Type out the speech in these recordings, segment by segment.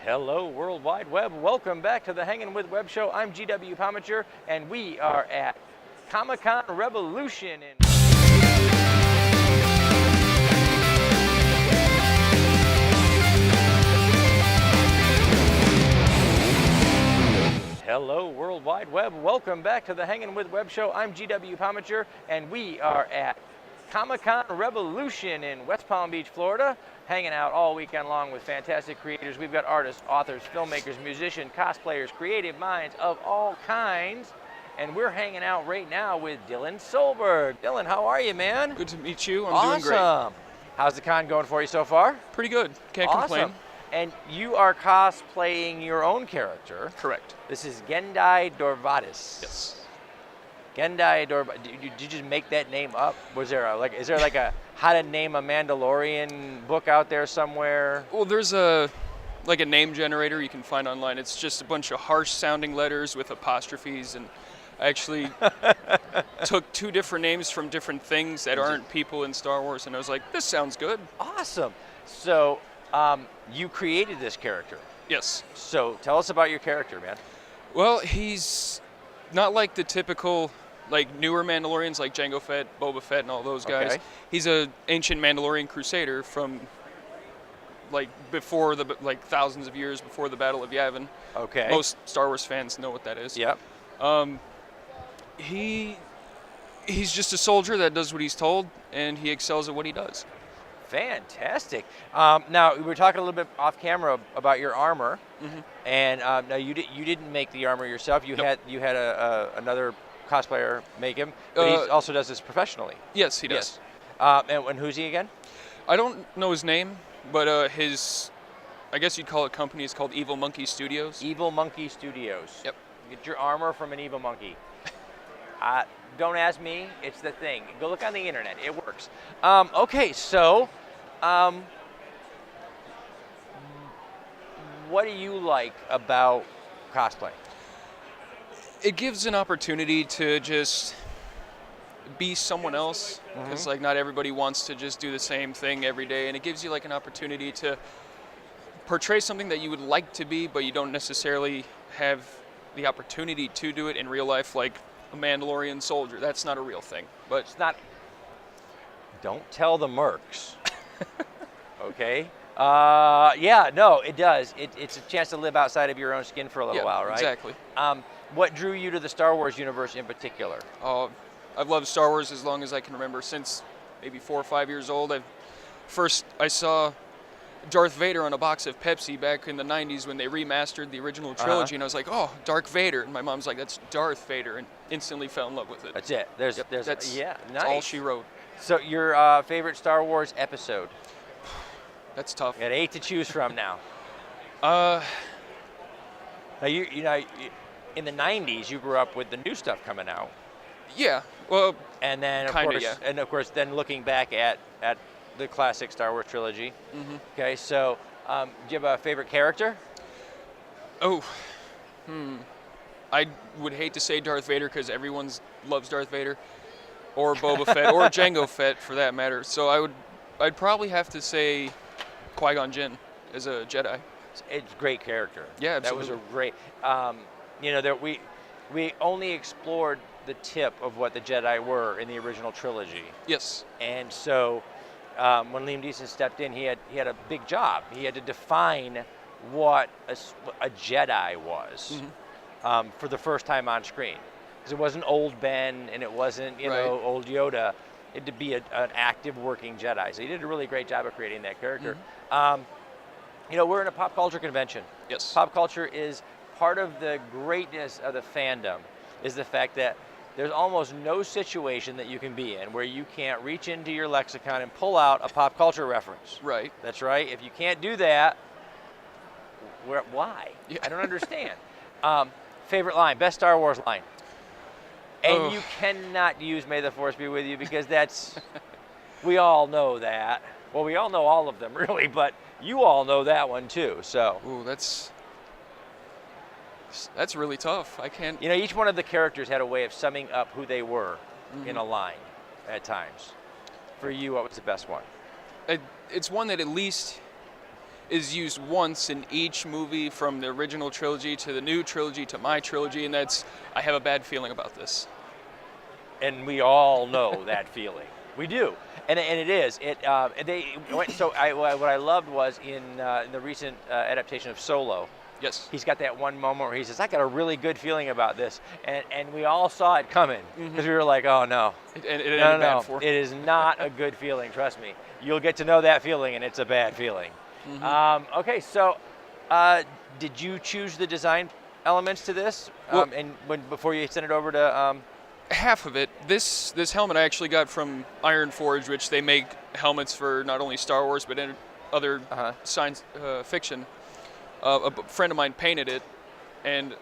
Hello, World Wide Web. Welcome back to the Hangin With Web Show. I'm GW Pomichter, and we are at Comic-Con Revolution in... Hello, World Wide Web. Welcome back to the Hangin With Web Show. I'm GW Pomichter, and we are at Comic-Con Revolution in West Palm Beach, Florida, hanging out all weekend long with fantastic creators. We've got artists, authors, filmmakers, musicians, cosplayers, creative minds of all kinds. And we're hanging out right now with Hatosy-Solberg. Dylan, how are you, man? Good to meet you. I'm doing great. Awesome. How's the con going for you so far? Pretty good. Can't complain. And you are cosplaying your own character. Correct. This is Gendai Dorvatis. Yes. Gendai Dorvatis. Did you just make that name up? Was there is there like a how to name a Mandalorian book out there somewhere? Well, there's a name generator you can find online. It's just a bunch of harsh sounding letters with apostrophes, and I actually took two different names from different things that aren't people in Star Wars, and I was like, this sounds good. Awesome. So you created this character. Yes. So tell us about your character, man. Well, he's not like the typical newer Mandalorians like Jango Fett, Boba Fett, and all those guys. Okay. He's a ancient Mandalorian crusader from before thousands of years before the Battle of Yavin. Okay. Most Star Wars fans know what that is. Yep. He's just a soldier that does what he's told, and he excels at what he does. Fantastic. Now we were talking a little bit off camera about your armor, and now you didn't make the armor yourself. You Nope. had another cosplayer make him, but he also does this professionally. Yes, he does. Yes. And who's he again? I don't know his name, but I guess you'd call it company, is called Evil Monkey Studios. Evil Monkey Studios. Yep. Get your armor from an evil monkey. Don't ask me, it's the thing. Go look on the internet, it works. Okay, so what do you like about cosplay? It gives an opportunity to just be someone else, because not everybody wants to just do the same thing every day, and it gives you an opportunity to portray something that you would like to be, but you don't necessarily have the opportunity to do it in real life, like a Mandalorian soldier. That's not a real thing. But It's not. Don't tell the mercs. Okay. Yeah. No, it does. It's a chance to live outside of your own skin for a little while, right? Exactly. What drew you to the Star Wars universe in particular? I've loved Star Wars as long as I can remember, since maybe 4 or 5 years old. I saw Darth Vader on a box of Pepsi back in the 90s when they remastered the original trilogy, and I was like, oh, Darth Vader. And my mom's like, that's Darth Vader, and instantly fell in love with it. That's it. There's That's nice. all she wrote. So your favorite Star Wars episode? That's tough. You got 8 to choose from now. Uh, Now you know, in the 90s, you grew up with the new stuff coming out, yeah. Well, and then of course, then looking back at the classic Star Wars trilogy. Okay, so do you have a favorite character? I would hate to say Darth Vader because everyone loves Darth Vader, or Boba Fett, or Jango Fett for that matter. So I'd probably have to say Qui-Gon Jinn as a Jedi. It's a great character. Yeah, absolutely. That was a great. We only explored the tip of what the Jedi were in the original trilogy. Yes. And so when Liam Neeson stepped in, he had a big job. He had to define what a Jedi was for the first time on screen. Because it wasn't old Ben and it wasn't old Yoda. It had to be an active working Jedi. So he did a really great job of creating that character. We're in a pop culture convention. Yes. Pop culture is part of the greatness of the fandom, is the fact that there's almost no situation that you can be in where you can't reach into your lexicon and pull out a pop culture reference. Right. That's right. If you can't do that, why? Yeah. I don't understand. Favorite line, best Star Wars line. And you cannot use "May the Force be with you" because that's, we all know that. Well, we all know all of them really, but you all know that one too. So. Ooh, that's really tough. I can't. Each one of the characters had a way of summing up who they were in a line at times. For you, what was the best one? It's one that at least is used once in each movie, from the original trilogy to the new trilogy to my trilogy, and I have a bad feeling about this. And we all know that feeling. We do, and it is. What I loved was in the recent adaptation of Solo. Yes. He's got that one moment where he says, "I got a really good feeling about this," and we all saw it coming because we were like, "Oh no, it ended bad for him. It is not a good feeling. Trust me, you'll get to know that feeling, and it's a bad feeling." Okay, so did you choose the design elements to this, before you sent it over to? Half of it. This helmet I actually got from Iron Forge, which they make helmets for not only Star Wars but other science fiction. A friend of mine painted it, and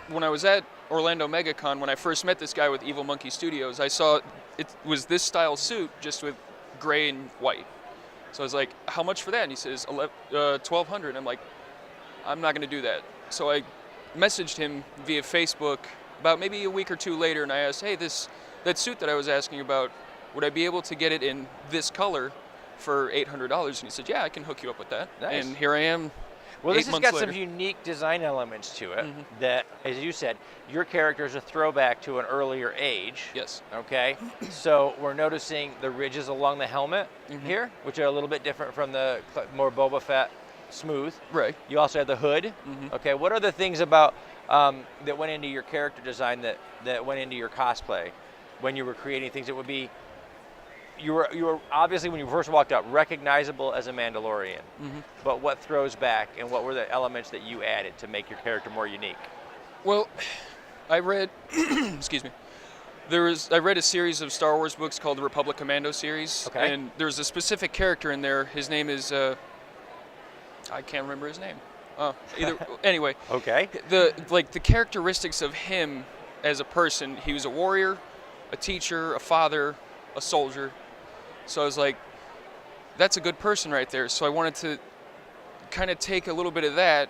when I was at Orlando MegaCon, when I first met this guy with Evil Monkey Studios, I saw it was this style suit just with gray and white. So I was like, "How much for that?" And he says, $1,200. I'm like, "I'm not going to do that." So I messaged him via Facebook about maybe a week or two later, and I asked, "Hey, that suit that I was asking about, would I be able to get it in this color for $800?" And he said, "Yeah, I can hook you up with that." Nice. And here I am. Well, this has got later. some unique design elements to it that, as you said, your character is a throwback to an earlier age. Yes. Okay. So we're noticing the ridges along the helmet here, which are a little bit different from the more Boba Fett smooth. Right. You also have the hood. Okay. What are the things about that went into your character design that went into your cosplay when you were creating things that would be? You were obviously, when you first walked up, recognizable as a Mandalorian. But what throws back, and what were the elements that you added to make your character more unique? Well, I read, excuse me, I read a series of Star Wars books called the Republic Commando series, and there's a specific character in there. His name is, I can't remember his name. Anyway. Okay. The characteristics of him as a person, he was a warrior, a teacher, a father, a soldier. So I was like, that's a good person right there. So I wanted to kind of take a little bit of that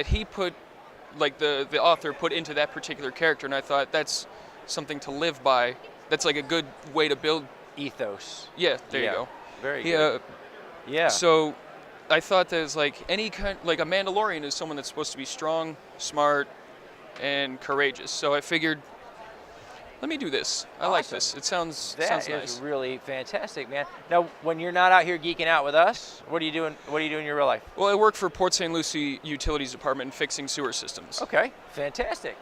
he put, like the author put into that particular character, and I thought that's something to live by. That's like a good way to build ethos. Yeah, there you go. Very good. Yeah. So I thought there's like any kind, like a Mandalorian is someone that's supposed to be strong, smart, and courageous. So I figured, let me do this. I like this. It sounds nice. That is really fantastic, man. Now, when you're not out here geeking out with us, what are you doing? What do you do in your real life? Well, I work for Port St Lucie Utilities Department and fixing sewer systems. Okay, fantastic.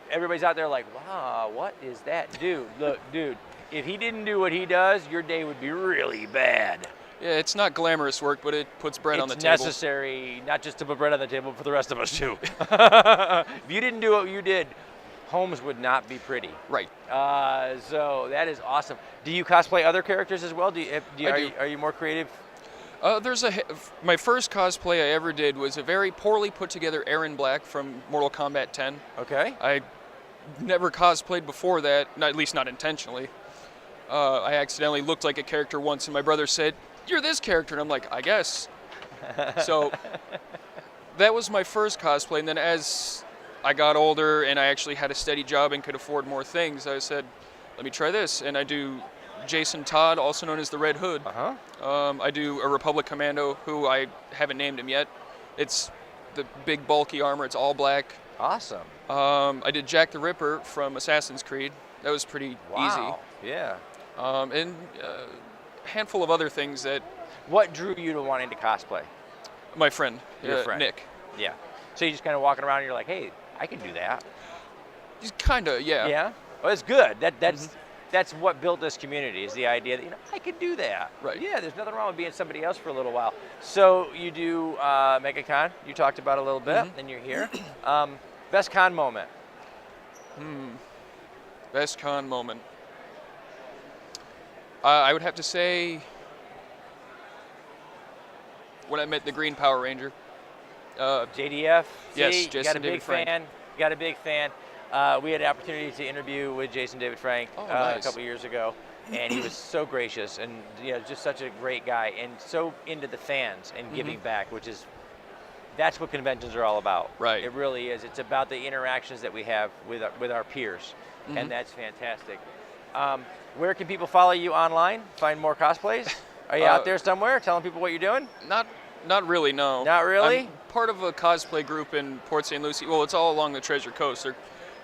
Everybody's out there like, wow, what is that dude? Look, dude, if he didn't do what he does, your day would be really bad. Yeah, it's not glamorous work, but it puts bread on the table. It's necessary, not just to put bread on the table, but for the rest of us too. If you didn't do what you did, homes would not be pretty. Right. So that is awesome. Do you cosplay other characters as well? I do. Are you more creative? My first cosplay I ever did was a very poorly put together Aaron Black from Mortal Kombat 10. Okay. I never cosplayed before that, at least not intentionally. I accidentally looked like a character once, and my brother said, "You're this character," and I'm like, "I guess." So that was my first cosplay, and then as I got older and I actually had a steady job and could afford more things, I said, let me try this. And I do Jason Todd, also known as the Red Hood. I do a Republic Commando, who I haven't named him yet. It's the big bulky armor. It's all black. Awesome. I did Jack the Ripper from Assassin's Creed. That was pretty easy. Yeah. And a handful of other things that... What drew you to wanting to cosplay? My friend. Your friend. Nick. Yeah. So you're just kind of walking around and you're like, hey, I can do that. Just kind of, yeah. Yeah? Well, it's good. That's what built this community, is the idea that, I can do that. Right. Yeah, there's nothing wrong with being somebody else for a little while. So you do MegaCon, you talked about a little bit, and you're here. Best con moment? Best con moment. I would have to say when I met the Green Power Ranger. JDF? Yes, See, Jason David Frank. Got a big fan. We had an opportunity to interview with Jason David Frank nice. a couple years ago, and he was so gracious and just such a great guy, and so into the fans and giving back, that's what conventions are all about. Right. It really is. It's about the interactions that we have with our peers, and that's fantastic. Where can people follow you online? Find more cosplays? Are you out there somewhere telling people what you're doing? Not really, no. Not really? I'm part of a cosplay group in Port St Lucie. Well, it's all along the Treasure Coast. They're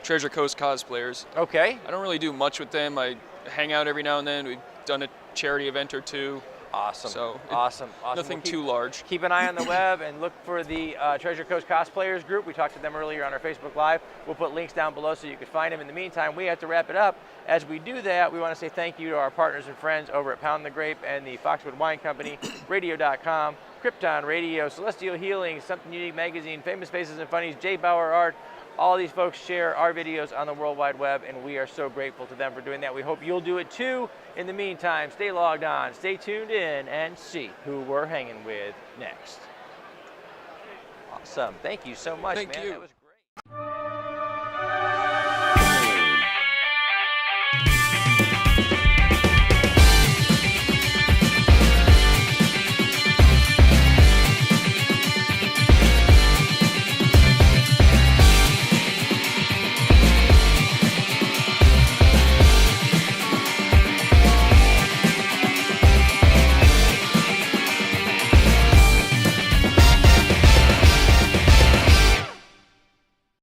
Treasure Coast cosplayers. Okay. I don't really do much with them. I hang out every now and then. We've done a charity event or two. Awesome. So awesome. Nothing too large. Keep an eye on the web and look for the Treasure Coast Cosplayers group. We talked to them earlier on our Facebook Live. We'll put links down below so you can find them. In the meantime, we have to wrap it up. As we do that, we want to say thank you to our partners and friends over at Pound the Grape and the Foxwood Wine Company, Radio.com, Krypton Radio, Celestial Healing, Something Unique Magazine, Famous Faces and Funnies, J. Bauer Art. All these folks share our videos on the World Wide Web, and we are so grateful to them for doing that. We hope you'll do it too. In the meantime, stay logged on, stay tuned in, and see who we're hanging with next. Awesome. Thank you so much, man. Thank you. That was